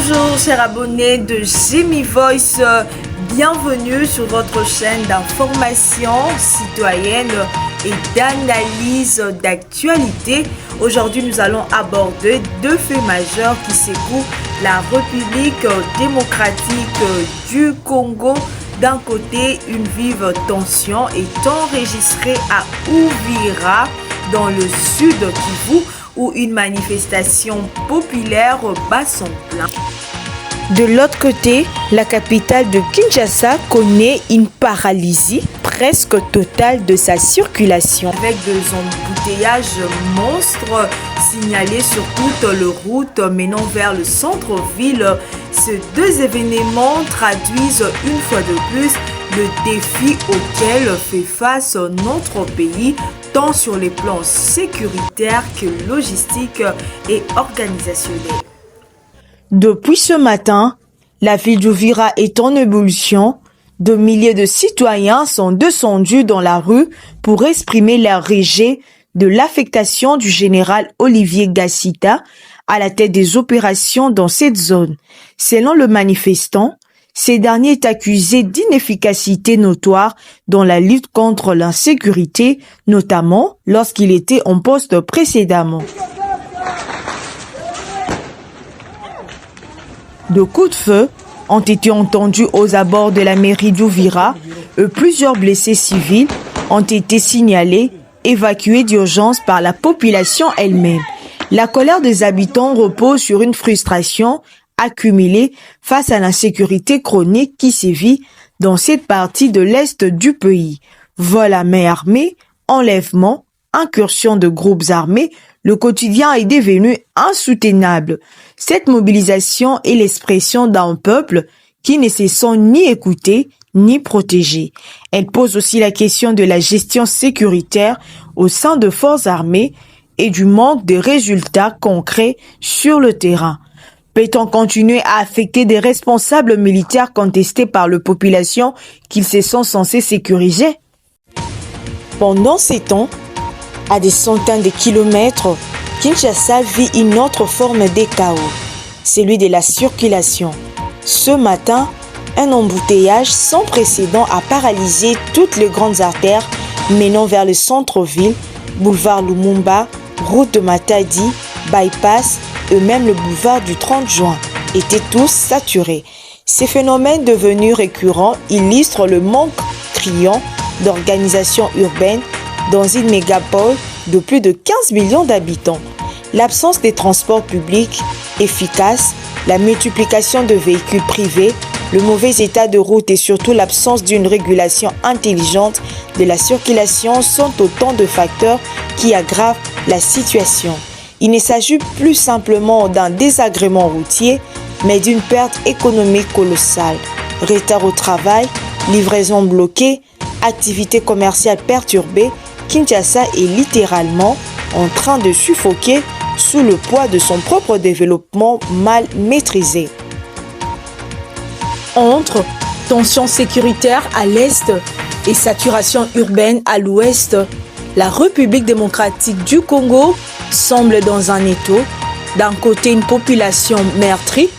Bonjour chers abonnés de Jimmy Voice, bienvenue sur votre chaîne d'information citoyenne et d'analyse d'actualité. Aujourd'hui nous allons aborder deux faits majeurs qui secouent la République démocratique du Congo. D'un côté, une vive tension est enregistrée à Uvira dans le sud Kivu, où une manifestation populaire bat son plein. De l'autre côté, la capitale de Kinshasa connaît une paralysie presque totale de sa circulation. Avec des embouteillages monstres signalés sur toute la route menant vers le centre-ville, ces deux événements traduisent une fois de plus le défi auquel fait face notre pays, tant sur les plans sécuritaires que logistiques et organisationnels. Depuis ce matin, la ville d'Uvira est en ébullition. De milliers de citoyens sont descendus dans la rue pour exprimer leur rejet de l'affectation du général Olivier Gassita à la tête des opérations dans cette zone. Selon le manifestant, ces derniers est accusé d'inefficacité notoire dans la lutte contre l'insécurité, notamment lorsqu'il était en poste précédemment. De coups de feu ont été entendus aux abords de la mairie d'Uvira et plusieurs blessés civils ont été signalés, évacués d'urgence par la population elle-même. La colère des habitants repose sur une frustration accumulée face à l'insécurité chronique qui sévit dans cette partie de l'est du pays. Vol à main armée, enlèvement, incursion de groupes armés, le quotidien est devenu insoutenable. Cette mobilisation est l'expression d'un peuple qui ne se sent ni écouté ni protégé. Elle pose aussi la question de la gestion sécuritaire au sein de forces armées et du manque de résultats concrets sur le terrain. Peut-on continuer à affecter des responsables militaires contestés par la population qu'ils se sont censés sécuriser? Pendant ces temps, à des centaines de kilomètres, Kinshasa vit une autre forme de chaos, celui de la circulation. Ce matin, un embouteillage sans précédent a paralysé toutes les grandes artères menant vers le centre-ville, boulevard Lumumba, route de Matadi, bypass et même le boulevard du 30 juin étaient tous saturés. Ces phénomènes devenus récurrents illustrent le manque criant d'organisation urbaine dans une mégapole de plus de 15 millions d'habitants. L'absence des transports publics efficaces, la multiplication de véhicules privés, le mauvais état de route et surtout l'absence d'une régulation intelligente de la circulation sont autant de facteurs qui aggravent la situation. Il ne s'agit plus simplement d'un désagrément routier, mais d'une perte économique colossale. Retard au travail, livraison bloquée, activités commerciales perturbées, Kinshasa est littéralement en train de suffoquer sous le poids de son propre développement mal maîtrisé. Entre tensions sécuritaires à l'est et saturation urbaine à l'ouest, la République démocratique du Congo semble dans un étau. D'un côté, une population meurtrie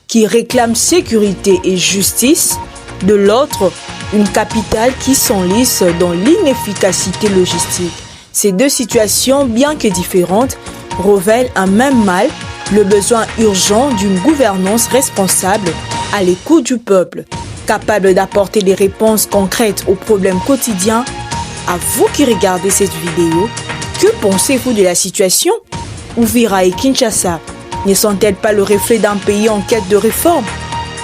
qui réclame sécurité et justice. De l'autre, une capitale qui s'enlise dans l'inefficacité logistique. Ces deux situations, bien que différentes, révèlent un même mal, le besoin urgent d'une gouvernance responsable à l'écoute du peuple, capable d'apporter des réponses concrètes aux problèmes quotidiens. À vous qui regardez cette vidéo, que pensez-vous de la situation? Uvira et Kinshasa ne sont-elles pas le reflet d'un pays en quête de réforme?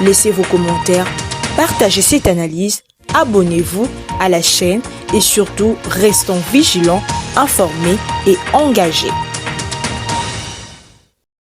Laissez vos commentaires, partagez cette analyse, abonnez-vous à la chaîne et surtout restons vigilants, informés et engagés.